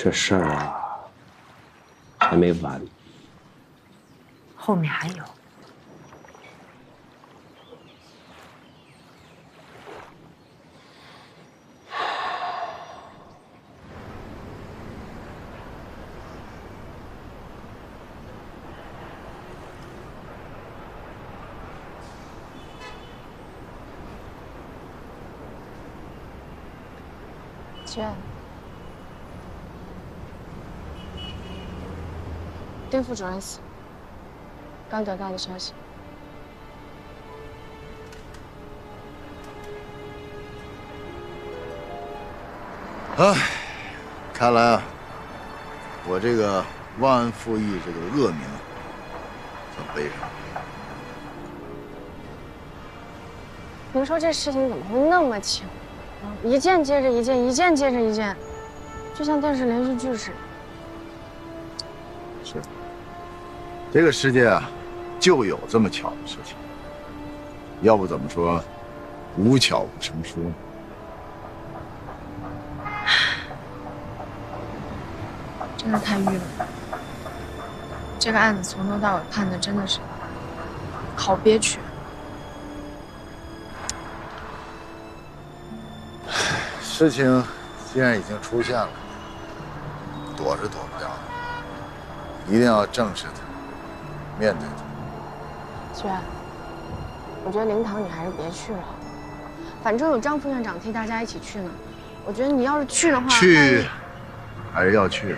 这事儿啊，还没完，后面还有。娟，丁副主任死了，刚得到的消息。唉，看来啊，我这个忘恩负义这个恶名算背上了。您说这事情怎么会那么巧？一件接着一件，一件接着一件，就像电视连续剧似的。是，这个世界啊，就有这么巧的事情。要不怎么说无巧不成书呢？真的太郁闷了。这个案子从头到尾判的真的是好憋屈。事情既然已经出现了，躲是躲不掉的，一定要正视它，面对它。轩，我觉得灵堂你还是别去了，反正有张副院长替大家一起去呢。我觉得你要是去的话，去还是要去的，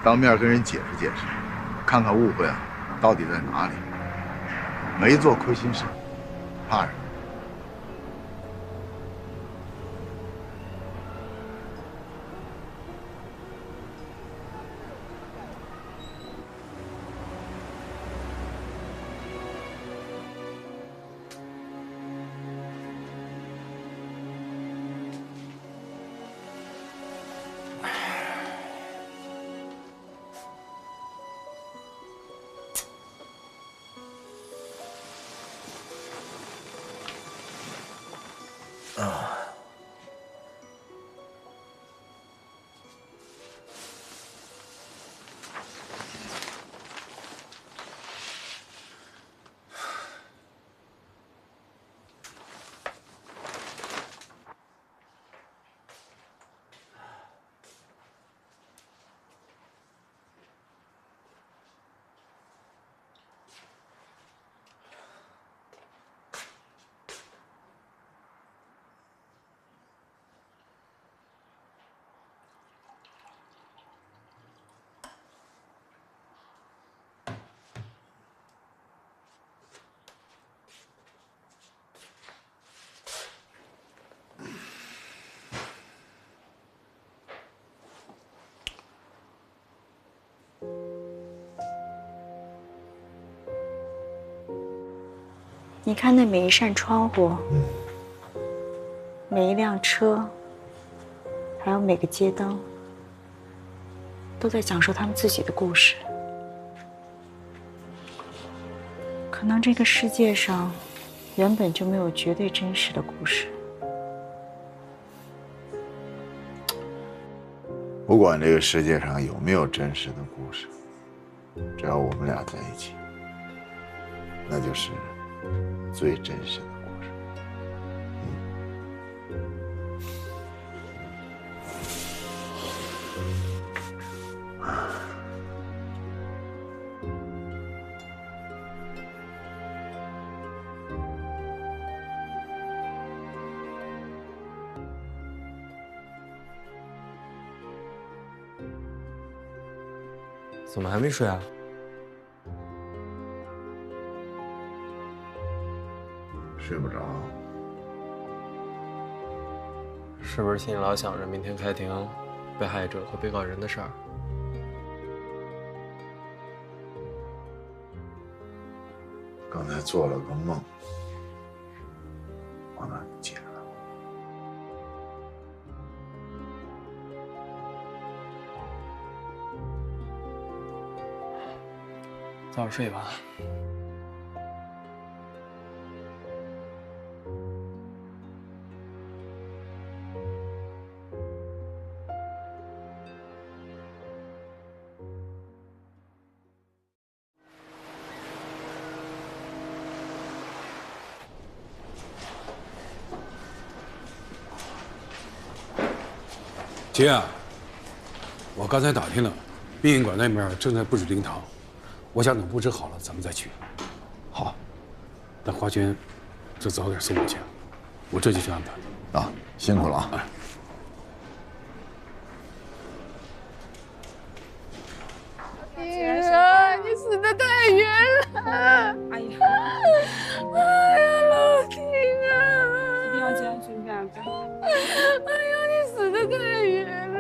当面跟人解释解释，看看误会啊到底在哪里。没做亏心事，怕什么？你看那每一扇窗户，每一辆车，还有每个街灯，都在讲述他们自己的故事。可能这个世界上原本就没有绝对真实的故事。不管这个世界上有没有真实的故事，只要我们俩在一起，那就是最真实的故事。怎么还没睡啊？睡不着。是不是心里老想着明天开庭，被害者和被告人的事儿？刚才做了个梦，往那解了。早点睡吧。姐啊，我刚才打听了，殡仪馆那边正在布置灵堂，我想等布置好了咱们再去。好，那华娟，就早点送我去，我这就去安排。啊，辛苦了啊！丁儿，你死得太冤了！哎呀，老丁啊！一定要坚持下去！哎呦，你死得太冤了！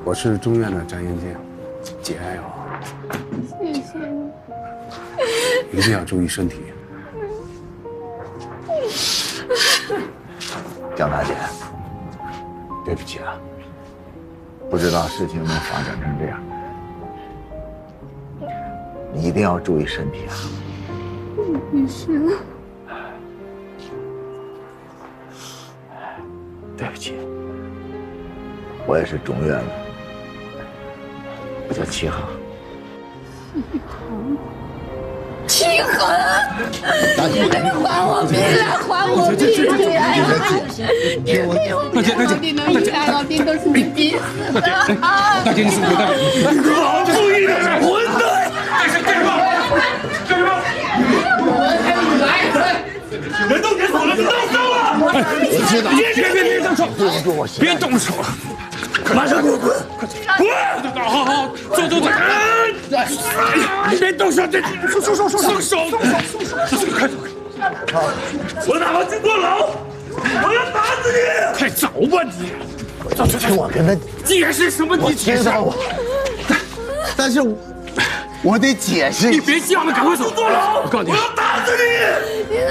我是中院的张元静，节哀啊！谢谢你。一定要注意身体。江大姐，对不起啊，不知道事情能发展成这样，你一定要注意身体啊。你行。对不起，我也是中院的，我叫齐航。齐航，大姐，还我命来还我命来！大姐，老弟能离开，老弟都是你逼死的。大姐，你是我大姐，你给我注意点，混蛋！干什么？干什么？人都给死了，你动手了！我知道，别动手！别动手！马上给我滚！滚！好，走！别动手！松手！快走！我打算去坐牢！我要打死你！快走吧你！听我跟他解释什么？你知道但是我得解释。你别犟了，赶快走！坐牢！我告诉你，我要打死你！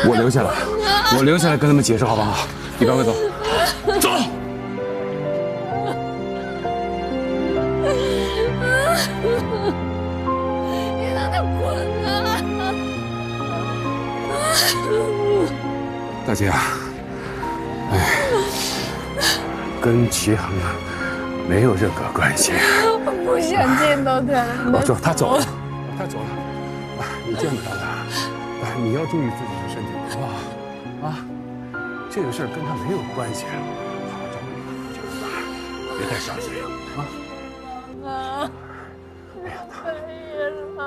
我留下来跟他们解释好不好？你赶快走！走！你让他滚啊！大姐啊，跟齐航没有任何关系。我不想见到他。我说他走了，你见不到他，你要注意自己的身体，好不好？啊，这个事儿跟他没有关系，好好照顾你，别太伤心啊。妈妈，哎呀，可以了。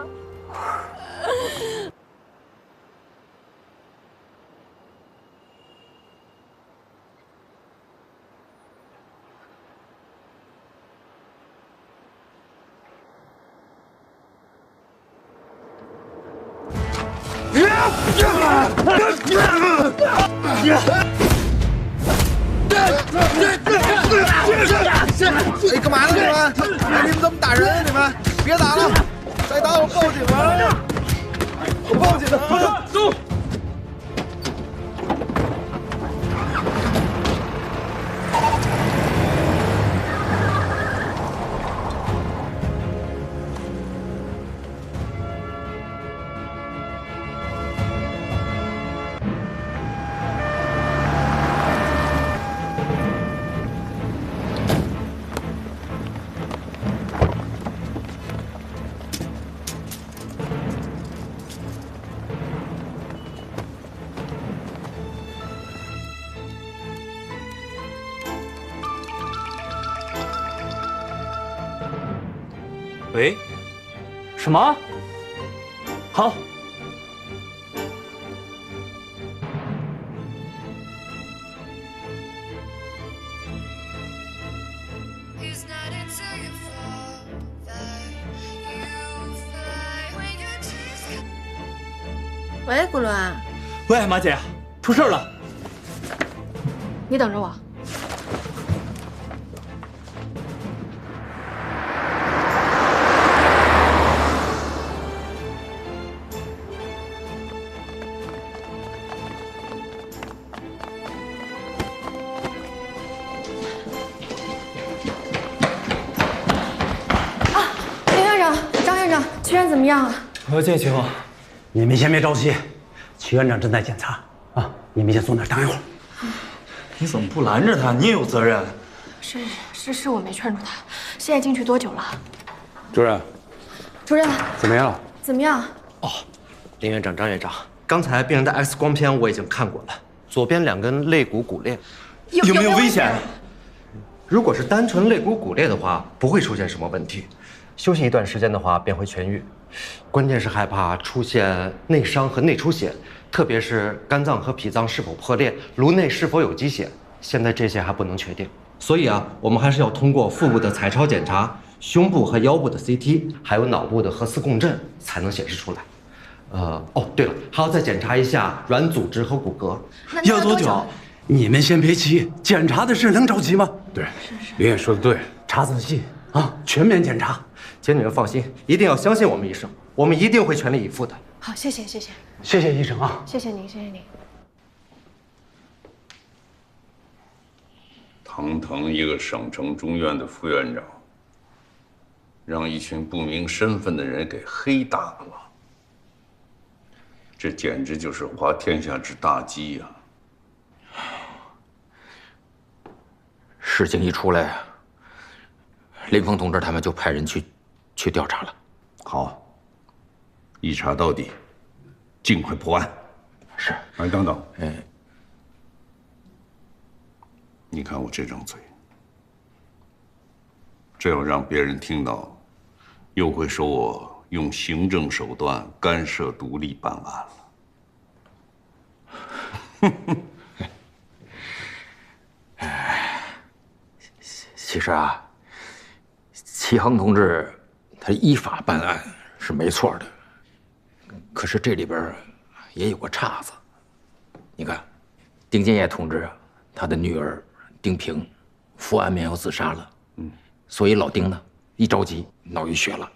哎，干嘛呢你们？哎，你们怎么打人啊你们？别打了，再打我报警了！我报警了！走！喂，什么？好。喂，顾伦，喂，马姐，出事了。你等着我。怎么样啊？我要见齐航。你们先别着急，齐院长正在检查啊，你们先坐那儿等一会儿。你怎么不拦着他？你也有责任。是我没劝住他。现在进去多久了？主任，主任，怎么样？怎么样？林院长、张院长，刚才病人的 X 光片我已经看过了，左边2根肋骨骨裂，有没有危险？如果是单纯肋骨骨裂的话，不会出现什么问题，休息一段时间的话便会痊愈。关键是害怕出现内伤和内出血，特别是肝脏和脾脏是否破裂，颅内是否有积血，现在这些还不能确定。所以我们还是要通过腹部的彩超检查、胸部和腰部的 CT， 还有脑部的核磁共振才能显示出来。对了，还要再检查一下软组织和骨骼。要多久？你们先别急，检查的事能着急吗？对，林院说的对，查仔细啊，全面检查。请你们放心，一定要相信我们医生，我们一定会全力以赴的。好，谢谢，谢谢医生啊，谢谢您，谢谢您。堂堂一个省城中院的副院长，让一群不明身份的人给黑打了，这简直就是滑天下之大稽呀！事情一出来，林峰同志他们就派人去调查了。好，一查到底，尽快破案。是。哎，等等，你看我这张嘴，这要让别人听到，又会说我用行政手段干涉独立办案了。其实齐恒同志他依法办案是没错的，可是这里边也有个岔子。你看，丁建业同志他的女儿丁平服安眠药自杀了，所以老丁呢一着急脑溢血了。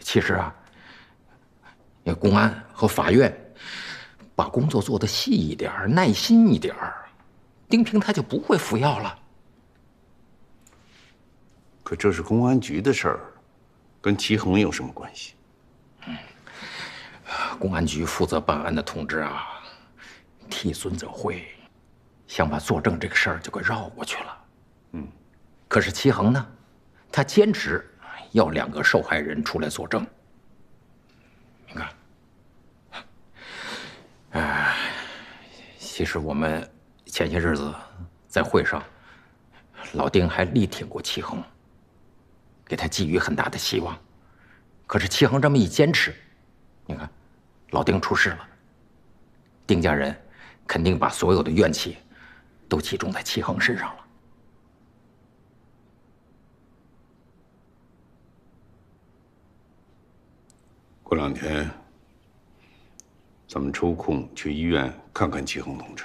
其实公安和法院把工作做得细一点，耐心一点，丁平他就不会服药了。可这是公安局的事儿，跟齐恒有什么关系？公安局负责办案的同志替孙子慧想把作证这个事儿就给绕过去了。可是齐恒呢，他坚持要2个受害人出来作证。你看，其实我们前些日子在会上，老丁还力挺过齐恒，给他寄予很大的希望。可是齐恒这么一坚持，你看，老丁出事了，丁家人肯定把所有的怨气都集中在齐恒身上了。过2天，咱们抽空去医院看看齐恒同志。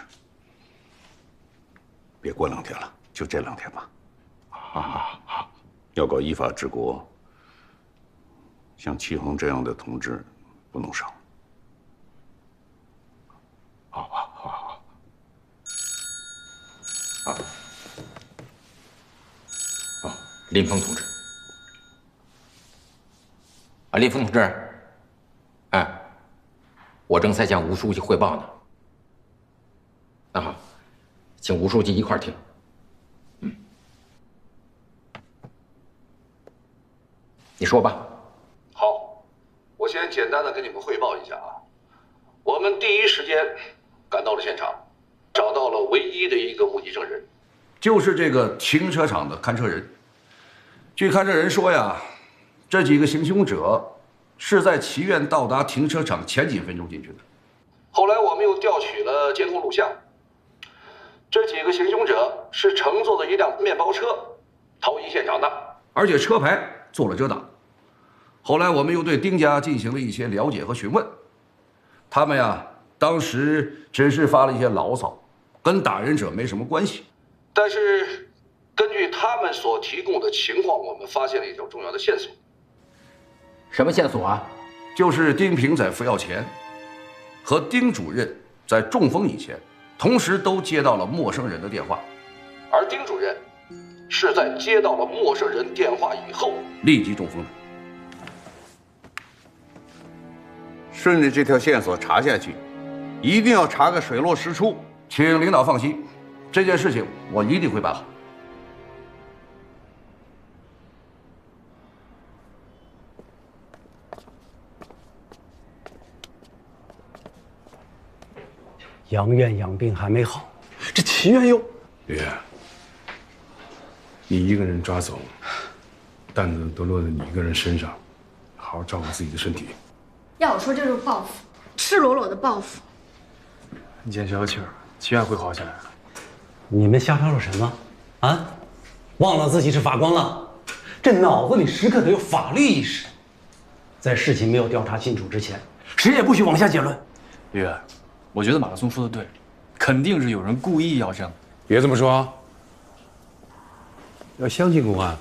别过2天了，就这2天吧。好。要搞依法治国，像齐恒这样的同志不能少。好。林峰同志，林峰同志，我正在向吴书记汇报呢。那好，请吴书记一块儿听。你说吧。好，我先简单的跟你们汇报一下我们第一时间赶到了现场，找到了唯一的一个目击证人，就是这个停车场的看车人。据看车人说呀，这几个行凶者是在祈愿到达停车场前几分钟进去的。后来我们又调取了监控录像，这几个行凶者是乘坐的一辆面包车逃逸现场的，而且车牌做了遮挡。后来我们又对丁家进行了一些了解和询问，他们当时只是发了一些牢骚，跟打人者没什么关系。但是根据他们所提供的情况，我们发现了一条重要的线索。什么线索就是丁平在服药前和丁主任在中风以前，同时都接到了陌生人的电话，而丁主任是在接到了陌生人电话以后立即中风的。顺着这条线索查下去，一定要查个水落石出。请领导放心，这件事情我一定会办好。杨院养病还没好，这齐院又……爷，你一个人抓走，担子都落在你一个人身上，好好照顾自己的身体。要我说，这就是报复，赤裸裸的报复。你先消气儿，齐院会好起来的。你们瞎吵吵什么？啊？忘了自己是法官了？这脑子里时刻得有法律意识。在事情没有调查清楚之前，谁也不许往下结论。爷，我觉得马克松说的对，肯定是有人故意要这样。别这么说，要相信公安，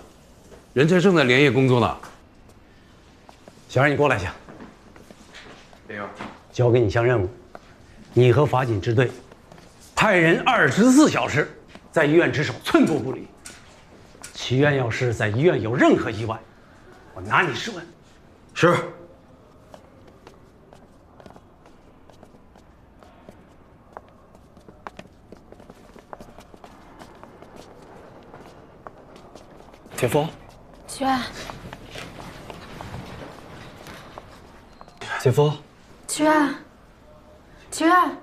人家正在连夜工作呢。小冉，你过来一下。没有。交给你项任务，你和法警支队派人24小时在医院值守，寸步不离。齐院要是在医院有任何意外，我拿你试问。是。铁峰，齐院，铁峰，齐院，齐院。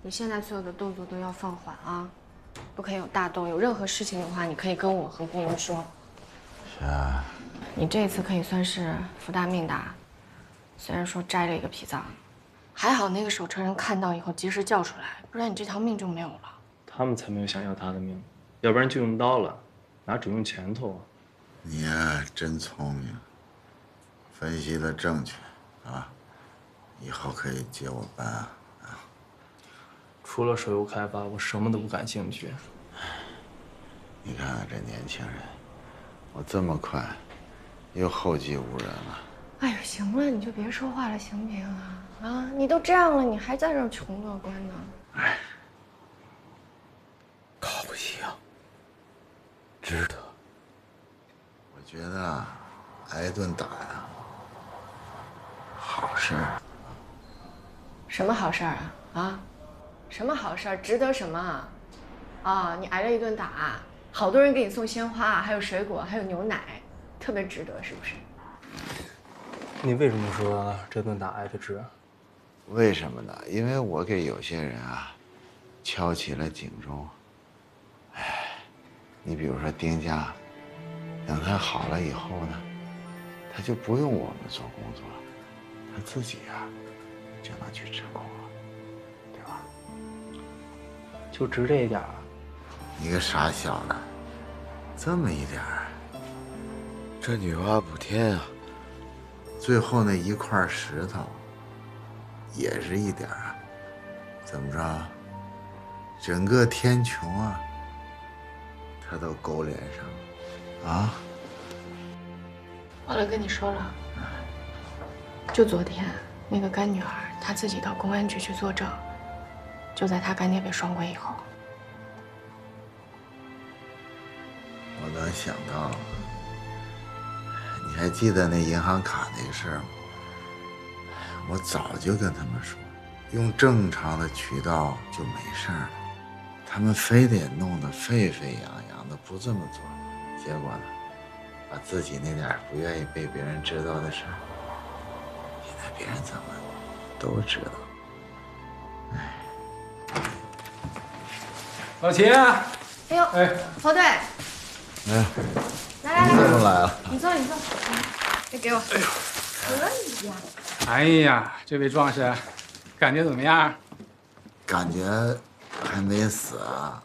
你现在所有的动作都要放缓啊，不可以有大动。有任何事情的话，你可以跟我和顾龙说。是啊。你这次可以算是福大命大，虽然说摘了一个脾脏，还好那个手车人看到以后及时叫出来，不然你这条命就没有了。他们才没有想要他的命，要不然就用刀了，哪只用拳头啊？你呀，真聪明，分析的正确啊，以后可以接我班啊。除了手游开发，我什么都不感兴趣。你看看这年轻人，我这么快，又后继无人了。哎呦，行了，你就别说话了，行不行啊？啊，你都这样了，你还在这儿穷乐观呢？哎，可不行，值得。我觉得啊，挨顿打呀，好事儿。什么好事儿啊？啊？什么好事儿？值得什么啊？啊，你挨了一顿打，好多人给你送鲜花，还有水果，还有牛奶，特别值得，是不是？你为什么说这顿打挨得值？为什么呢？因为我给有些人啊敲起了警钟。哎，你比如说丁家，等他好了以后呢，他就不用我们做工作，他自己啊就能去治工了，对吧？就值这一点儿？你个傻小子，这么一点儿，这女娲补天啊，最后那一块石头也是一点儿啊，怎么着？整个天穹啊，他都勾连上了啊！忘了跟你说了，就昨天那个干女儿，她自己到公安局去作证，就在她干爹被双规以后。我能想到，你还记得那银行卡那事儿吗？我早就跟他们说，用正常的渠道就没事儿了，他们非得弄得沸沸扬扬的，不这么做，结果呢，把自己那点不愿意被别人知道的事儿，现在别人怎么都知道。老齐，哎呦，哎，侯队，哎，来，你怎么来了？你坐，这给我。哎呦，可以呀。哎呀，这位壮士，感觉怎么样？感觉还没死啊！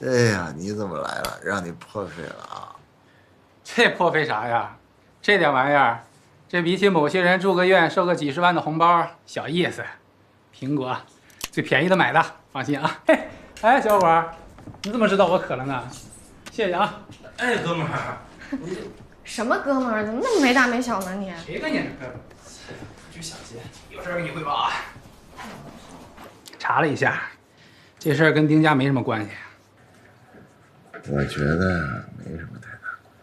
哎呀，你怎么来了？让你破费了啊！这破费啥呀？这点玩意儿，这比起某些人住个院收个几十万的红包小意思。苹果，最便宜的买的，放心啊。嘿，哎，小伙儿，你怎么知道我渴了呢？谢谢啊。哎，哥们儿，什么哥们儿？怎么那么没大没小呢你？谁跟你是哥们儿？就小心，有事跟你汇报啊。查了一下，这事儿跟丁家没什么关系。我觉得没什么太大关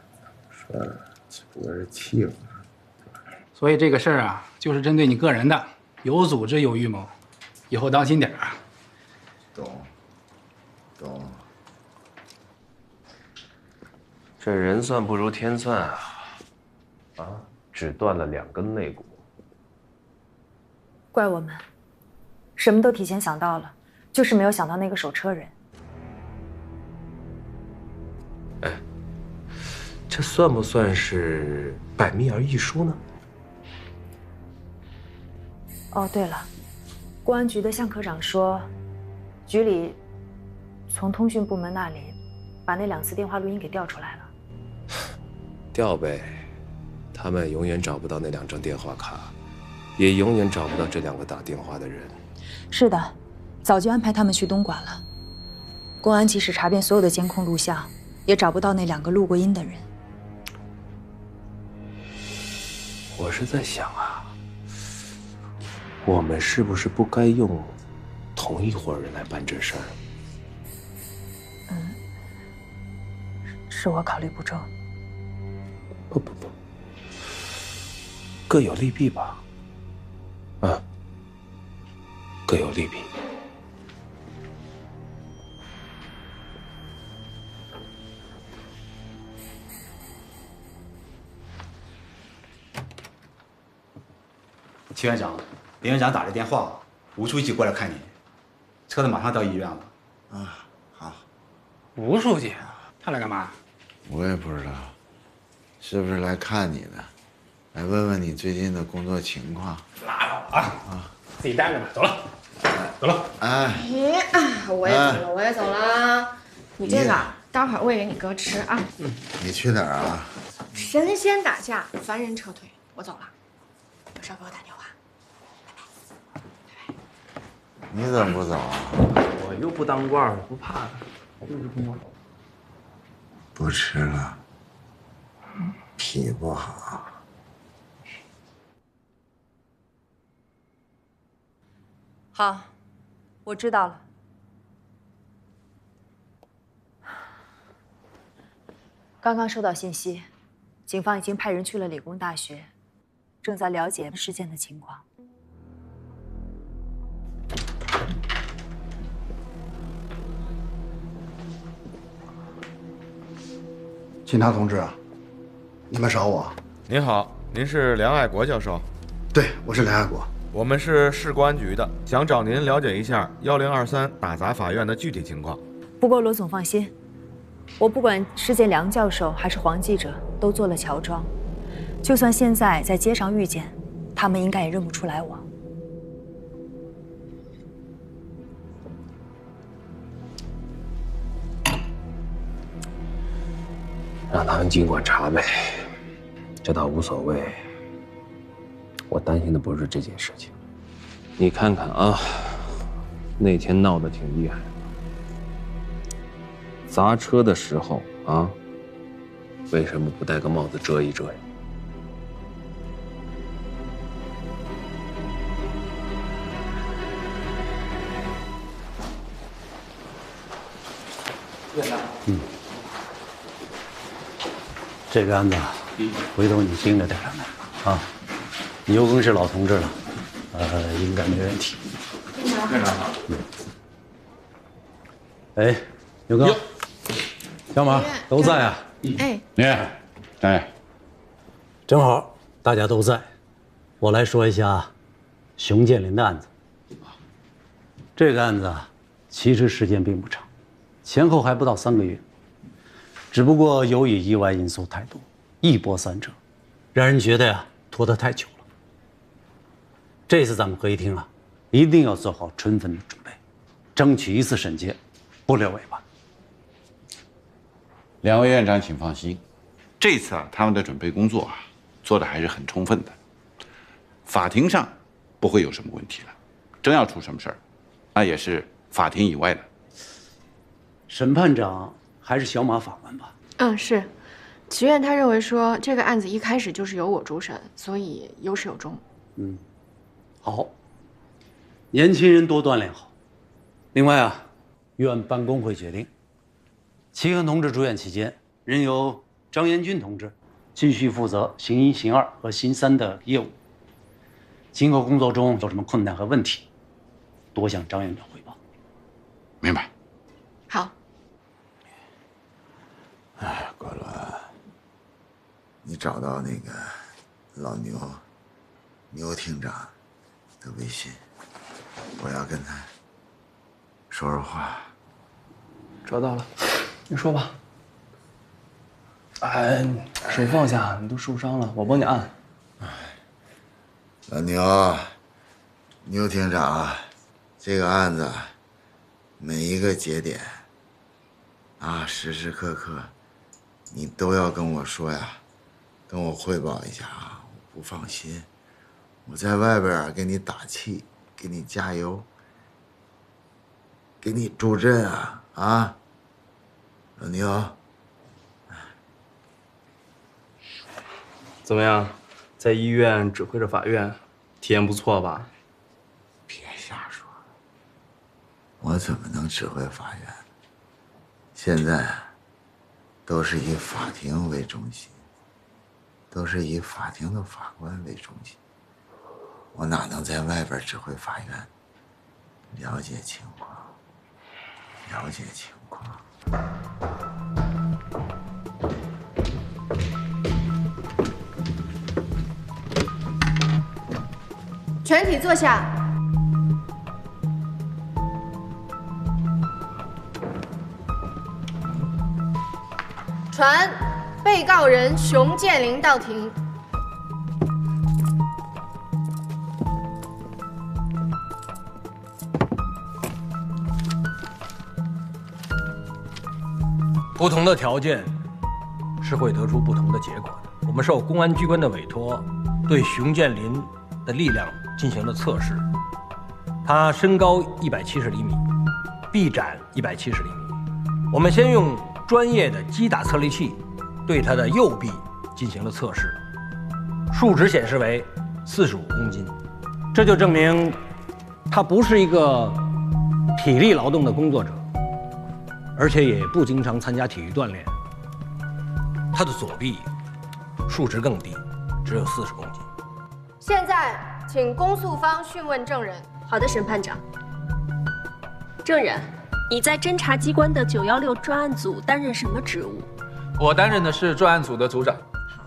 系，说了只不过是气话。所以这个事儿啊，就是针对你个人的，有组织有预谋，以后当心点儿啊。懂。懂。这人算不如天算啊！啊，只断了2根肋骨。怪我们，什么都提前想到了，就是没有想到那个手车人。哎，这算不算是百密而一疏呢？哦，对了，公安局的向科长说，局里从通讯部门那里把那2次电话录音给调出来了。调呗，他们永远找不到那2张电话卡，也永远找不到这2个打电话的人。是的，早就安排他们去东莞了。公安即使查遍所有的监控录像，也找不到那2个录过音的人。我是在想啊，我们是不是不该用同一伙人来办这事儿？是我考虑不周。不，各有利弊吧。啊，各有利弊。齐院长，林院长打来电话，吴书记过来看你，车子马上到医院了。啊，好。吴书记，他来干嘛？我也不知道，是不是来看你的，来问问你最近的工作情况？拉倒啊！自己待着吧，走了，走了。哎，我也走了，我也走了。你这个待会儿喂给你哥吃啊。你去哪儿啊？神仙打架，凡人撤退。我走了，有事给我打电话。你怎么不走啊？我又不当官，不怕的，就是不忙。不吃了，脾不好。好，我知道了。刚刚收到信息，警方已经派人去了理工大学，正在了解事件的情况。警察同志，你们找我？您好，您是梁爱国教授？对，我是梁爱国。我们是市公安局的，想找您了解一下1023打砸法院的具体情况。不过罗总放心，我不管是见梁教授还是黄记者，都做了乔装，就算现在在街上遇见，他们应该也认不出来我。让他们尽管查呗，这倒无所谓。我担心的不是这件事情。你看看啊，那天闹得挺厉害的，砸车的时候啊，为什么不戴个帽子遮一遮呀？院长，这个案子，回头你盯着点啊。你又更是老同志了，应该没问题。院长好。哎，牛哥，小马都在啊？哎，正好大家都在，我来说一下熊建林的案子。这个案子啊，其实时间并不长，前后还不到3个月，只不过由于意外因素太多，一波三折，让人觉得呀拖得太久了。这次咱们合议庭啊，一定要做好充分的准备，争取一次审结不留尾巴。2位院长请放心，这次啊，他们的准备工作啊，做的还是很充分的，法庭上不会有什么问题了。真要出什么事儿，那也是法庭以外的。审判长还是小马法官吧？是。齐院他认为说这个案子一开始就是由我主审，所以有始有终。好，年轻人多锻炼好。另外啊，院办公会决定，齐恒同志住院期间，仍由张延军同志继续负责刑1、刑2和刑3的业务。今后工作中有什么困难和问题，多向张院长汇报。明白。好。哎，郭伦，你找到那个老牛厅长的微信，我要跟他说说话。找到了，你说吧。哎，手放下，你都受伤了，我帮你按。老牛厅长，这个案子每一个节点啊，时时刻刻你都要跟我说呀，跟我汇报一下啊，我不放心。我在外边给你打气，给你加油，给你助阵啊啊！老牛，怎么样，在医院指挥着法院，体验不错吧？别瞎说，我怎么能指挥法院？现在都是以法庭为中心，都是以法庭的法官为中心，我哪能在外边指挥法院？了解情况，了解情况。全体坐下。传被告人熊建林到庭。不同的条件是会得出不同的结果的。我们受公安机关的委托，对熊建林的力量进行了测试。他身高170厘米，臂展170厘米。我们先用专业的击打测力器对他的右臂进行了测试，数值显示为45公斤，这就证明他不是一个体力劳动的工作者，而且也不经常参加体育锻炼。他的左臂数值更低，只有40公斤。现在请公诉方讯问证人。好的，审判长。证人，你在侦查机关的916专案组担任什么职务？我担任的是专案组的组长。好，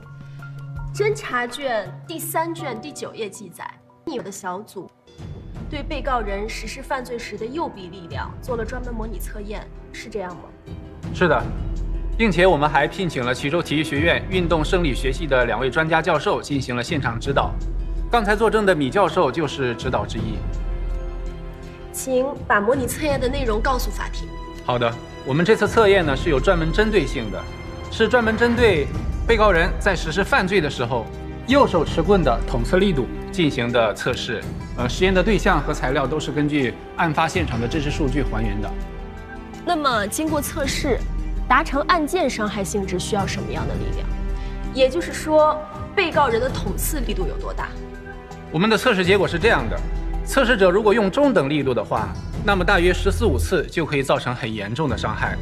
侦查卷第3卷第9页记载，你们的小组对被告人实施犯罪时的右臂力量做了专门模拟测验，是这样吗？是的，并且我们还聘请了蕲州体育学院运动生理学系的2位专家教授进行了现场指导。刚才作证的米教授就是指导之一。请把模拟测验的内容告诉法庭。好的，我们这次测验呢是有专门针对性的，是专门针对被告人在实施犯罪的时候右手持棍的捅刺力度进行的测试。实验的对象和材料都是根据案发现场的真实数据还原的。那么经过测试，达成案件伤害性质需要什么样的力量？也就是说，被告人的捅刺力度有多大？我们的测试结果是这样的：测试者如果用中等力度的话，那么大约14-15次就可以造成很严重的伤害。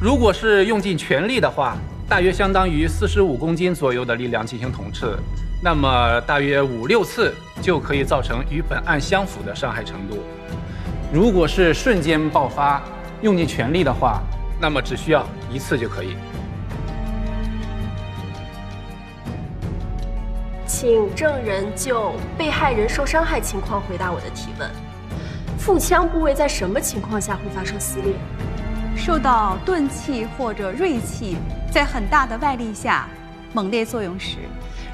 如果是用尽全力的话，大约相当于45公斤左右的力量进行捅刺，那么大约5-6次就可以造成与本案相符的伤害程度。如果是瞬间爆发，用尽全力的话，那么只需要1次就可以。请证人就被害人受伤害情况回答我的提问。腹腔部位在什么情况下会发生撕裂？受到钝器或者锐器在很大的外力下猛烈作用时。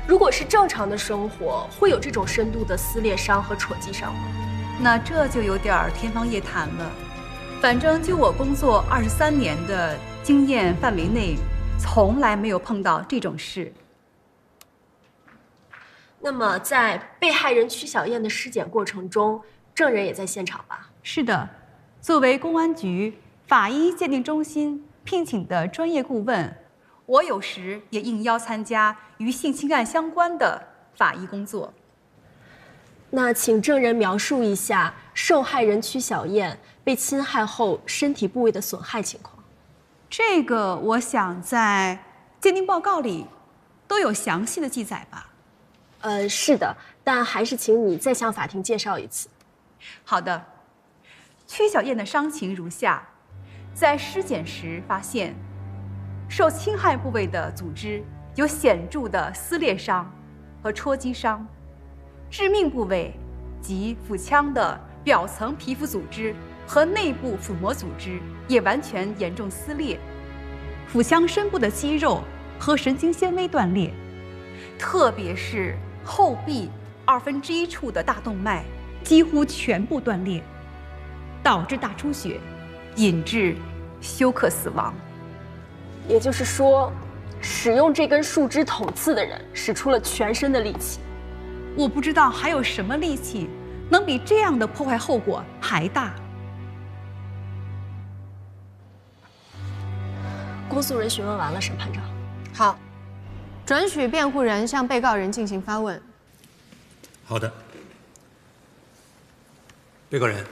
如果是正常的生活，会有这种深度的撕裂伤和戳击伤吗？那这就有点天方夜谭了。反正就我工作23年的经验范围内，从来没有碰到这种事。那么，在被害人曲小燕的尸检过程中，证人也在现场吧？是的，作为公安局法医鉴定中心聘请的专业顾问，我有时也应邀参加与性侵案相关的法医工作。那请证人描述一下受害人曲小燕被侵害后身体部位的损害情况。这个我想在鉴定报告里都有详细的记载吧？是的，但还是请你再向法庭介绍一次。好的，曲小燕的伤情如下：在尸检时发现，受侵害部位的组织有显著的撕裂伤和戳击伤，致命部位及腹腔的表层皮肤组织和内部腹膜组织也完全严重撕裂，腹腔深部的肌肉和神经纤维断裂，特别是后壁1/2处的大动脉几乎全部断裂，导致大出血，引致休克死亡。也就是说，使用这根树枝捅刺的人使出了全身的力气。我不知道还有什么力气能比这样的破坏后果还大。公诉人询问完了，审判长。好，准许辩护人向被告人进行发问。好的。被告人，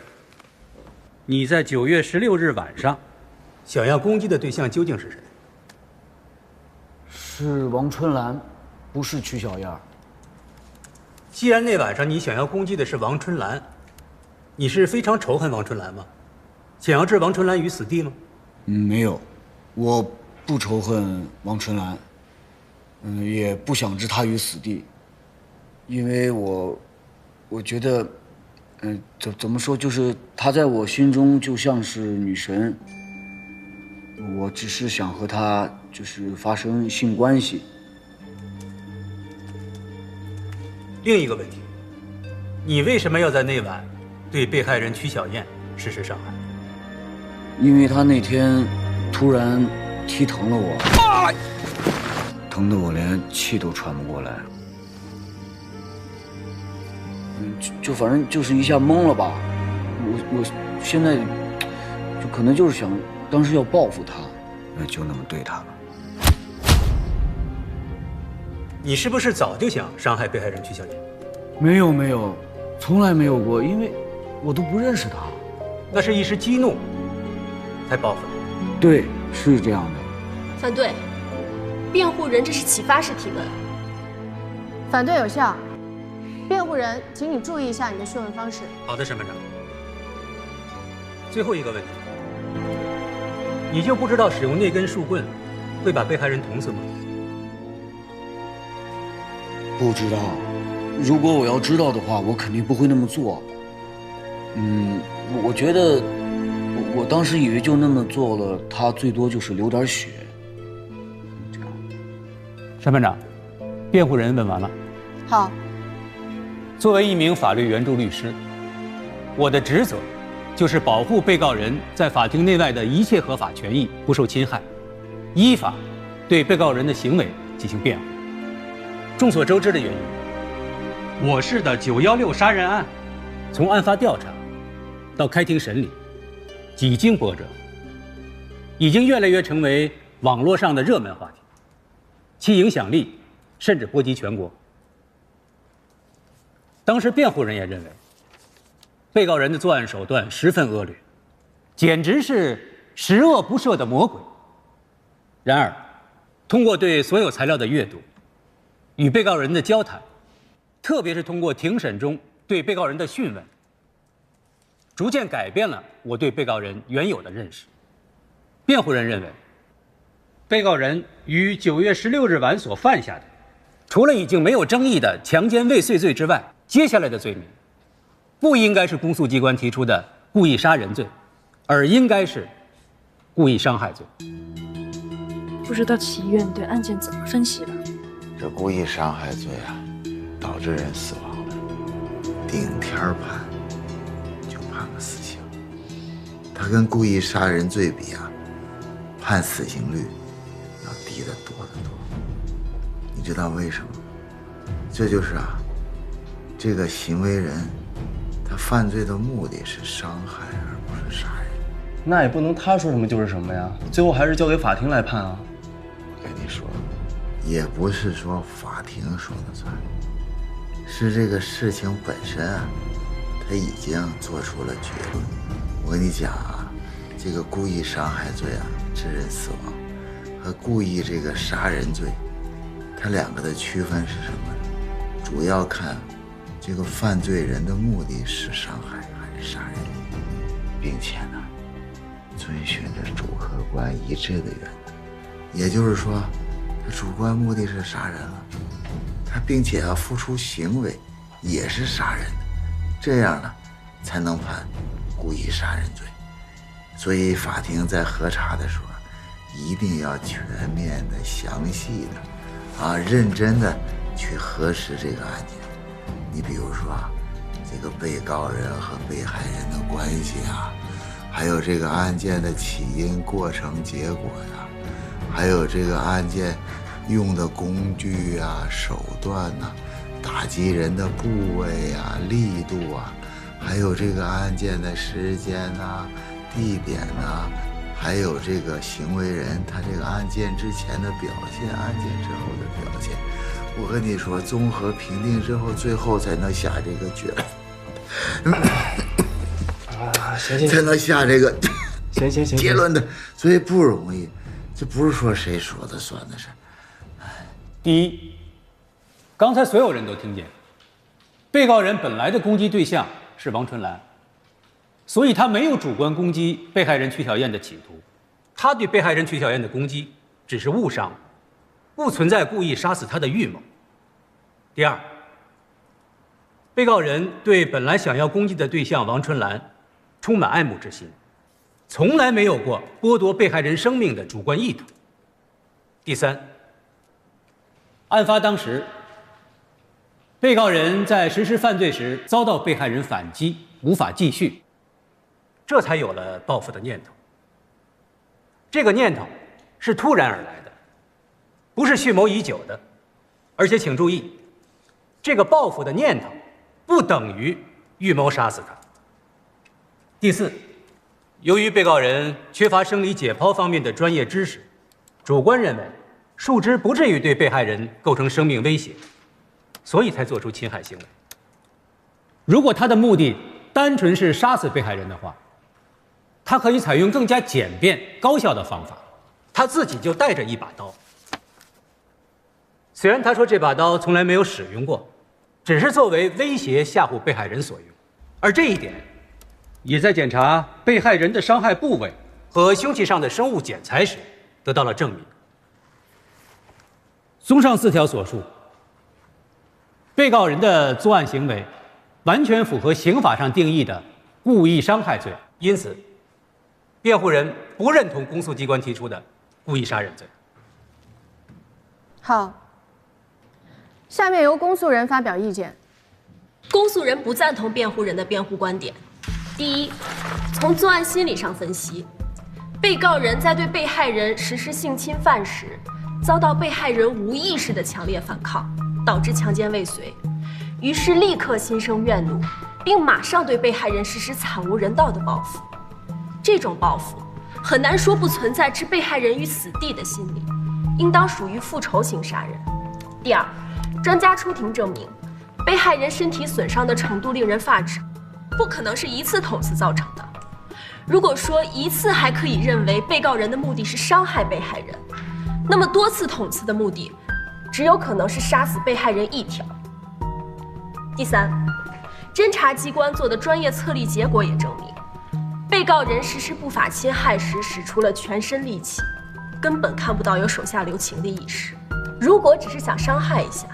你在9月16日晚上想要攻击的对象究竟是谁？是王春兰，不是曲小燕。既然那晚上你想要攻击的是王春兰，你是非常仇恨王春兰吗？想要置王春兰于死地吗？没有，我不仇恨王春兰，也不想置她于死地，因为我觉得，怎么说，就是她在我心中就像是女神，我只是想和她就是发生性关系。另一个问题，你为什么要在那晚对被害人曲小燕实施伤害？因为她那天突然踢疼了我，疼得我连气都喘不过来。就反正就是一下懵了吧。我现在就可能就是想当时要报复她，就那么对她了。你是不是早就想伤害被害人曲小燕？没有，从来没有过，因为我都不认识她。那是一时激怒才报复的。对，是这样的。反对，辩护人这是启发式提问。反对有效。辩护人，请你注意一下你的讯问方式。好的，审判长。最后一个问题，你就不知道使用那根树棍会把被害人捅死吗？不知道，如果我要知道的话，我肯定不会那么做。我觉得我当时以为就那么做了，他最多就是流点血。这样。审判长，辩护人问完了。好。作为一名法律援助律师，我的职责就是保护被告人在法庭内外的一切合法权益不受侵害，依法对被告人的行为进行辩护。众所周知的原因，我市的916杀人案，从案发调查到开庭审理，几经波折，已经越来越成为网络上的热门话题，其影响力甚至波及全国。当时辩护人也认为，被告人的作案手段十分恶劣，简直是十恶不赦的魔鬼。然而，通过对所有材料的阅读，与被告人的交谈，特别是通过庭审中对被告人的讯问，逐渐改变了我对被告人原有的认识。辩护人认为，被告人于9月16日晚所犯下的，除了已经没有争议的强奸未遂罪之外，接下来的罪名不应该是公诉机关提出的故意杀人罪，而应该是故意伤害罪。不知道祈院对案件怎么分析的？这故意伤害罪啊，导致人死亡了，顶天判就判个死刑。他跟故意杀人罪比啊，判死刑率要低得多得多。你知道为什么？这就是啊，这个行为人他犯罪的目的是伤害而不是杀人。那也不能他说什么就是什么呀，最后还是交给法庭来判啊。我跟你说，也不是说法庭说了算，是这个事情本身啊，他已经做出了结论。我跟你讲啊，这个故意伤害罪啊，致人死亡，和故意这个杀人罪，它两个的区分是什么呢？主要看这个犯罪人的目的是伤害还是杀人，并且呢，遵循着主客观一致的原则，也就是说，他主观目的是杀人了，他并且要付出行为也是杀人的，这样呢，才能判故意杀人罪。所以法庭在核查的时候，一定要全面的、详细的，认真的去核实这个案件。你比如说，这个被告人和被害人的关系啊，还有这个案件的起因、过程、结果呀，还有这个案件用的工具啊、手段呐、打击人的部位啊、力度啊，还有这个案件的时间呐、地点呐，还有这个行为人他这个案件之前的表现、案件之后的表现，我跟你说，综合评定之后，最后才能下这个决论。行，才能下这个行结论的，所以不容易，这不是说谁说的算的事。第一，刚才所有人都听见，被告人本来的攻击对象是王春兰，所以他没有主观攻击被害人曲小燕的企图，他对被害人曲小燕的攻击只是误伤，不存在故意杀死她的预谋。第二，被告人对本来想要攻击的对象王春兰充满爱慕之心，从来没有过剥夺被害人生命的主观意图。第三，案发当时，被告人在实施犯罪时遭到被害人反击，无法继续，这才有了报复的念头。这个念头是突然而来的，不是蓄谋已久的，而且请注意，这个报复的念头不等于预谋杀死他。第四，由于被告人缺乏生理解剖方面的专业知识，主观认为树枝不至于对被害人构成生命威胁，所以才做出侵害行为。如果他的目的单纯是杀死被害人的话，他可以采用更加简便高效的方法，他自己就带着一把刀。虽然他说这把刀从来没有使用过，只是作为威胁吓唬被害人所用，而这一点也在检查被害人的伤害部位和凶器上的生物检材时得到了证明。综上4条所述，被告人的作案行为完全符合刑法上定义的故意伤害罪，因此，辩护人不认同公诉机关提出的故意杀人罪。好，下面由公诉人发表意见。公诉人不赞同辩护人的辩护观点。第一，从作案心理上分析，被告人在对被害人实施性侵犯时，遭到被害人无意识的强烈反抗，导致强奸未遂，于是立刻心生怨怒，并马上对被害人实施惨无人道的报复。这种报复很难说不存在置被害人于死地的心理，应当属于复仇型杀人。第二，专家出庭证明，被害人身体损伤的程度令人发指，不可能是一次捅刺造成的。如果说一次还可以认为被告人的目的是伤害被害人，那么多次捅刺的目的只有可能是杀死被害人一条。第三，侦查机关做的专业测力结果也证明，被告人实施不法侵害时使出了全身力气，根本看不到有手下留情的意识。如果只是想伤害一下，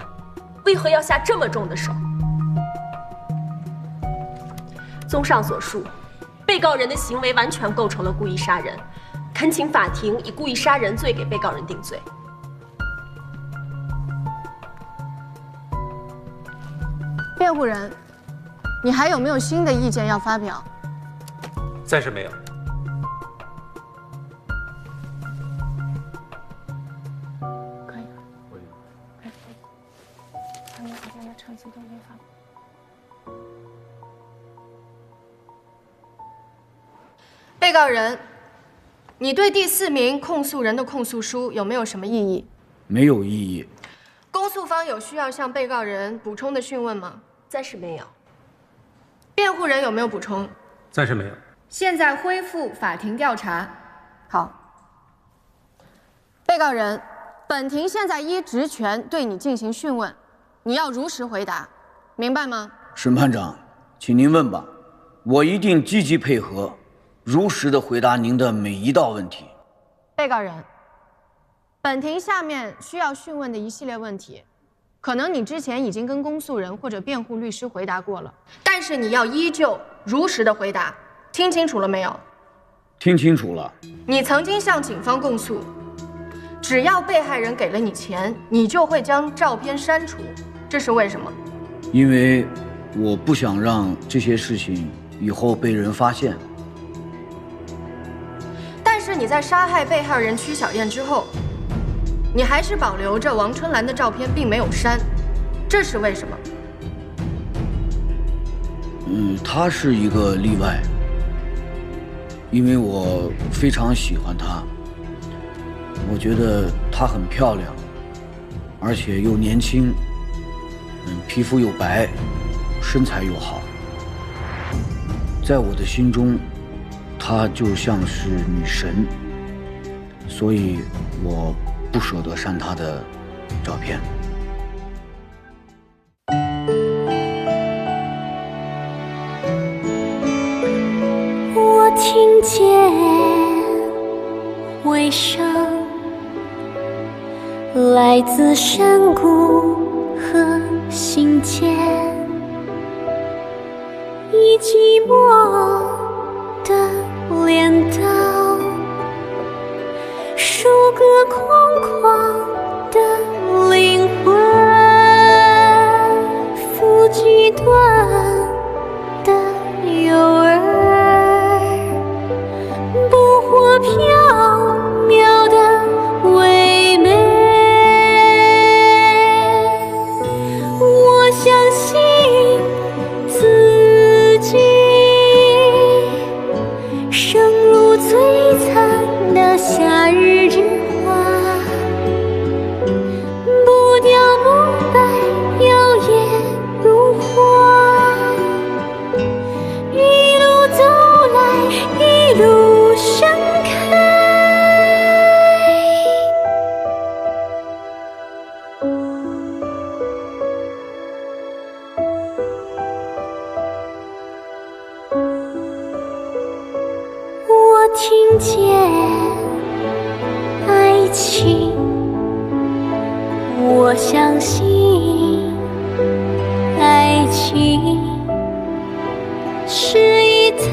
为何要下这么重的手？综上所述，被告人的行为完全构成了故意杀人，恳请法庭以故意杀人罪给被告人定罪。辩护人，你还有没有新的意见要发表？暂时没有。可以。他们好像的成绩都没发布。被告人，你对第4名控诉人的控诉书有没有什么异议？没有异议。公诉方有需要向被告人补充的讯问吗？暂时没有。辩护人有没有补充？暂时没有。现在恢复法庭调查。好。被告人，本庭现在依职权对你进行讯问，你要如实回答，明白吗？审判长，请您问吧，我一定积极配合，如实的回答您的每一道问题。被告人，本庭下面需要讯问的一系列问题，可能你之前已经跟公诉人或者辩护律师回答过了，但是你要依旧如实的回答，听清楚了没有？听清楚了。你曾经向警方供诉，只要被害人给了你钱，你就会将照片删除，这是为什么？因为我不想让这些事情以后被人发现。但是你在杀害被害人曲小燕之后，你还是保留着王春兰的照片，并没有删，这是为什么？她是一个例外，因为我非常喜欢她，我觉得她很漂亮，而且又年轻，皮肤又白，身材又好，在我的心中，她就像是女神，所以我不舍得删她的照片。我听见回声，来自山谷和心间，以寂寞的镰刀，收割空旷的灵魂，抚几段的诱饵，捕获缥缈的唯美。我相信自己，生如璀璨的夏日之花，不凋不败，摇曳如花。一路走来，一路盛开。我听见爱情，我相信爱情是一滩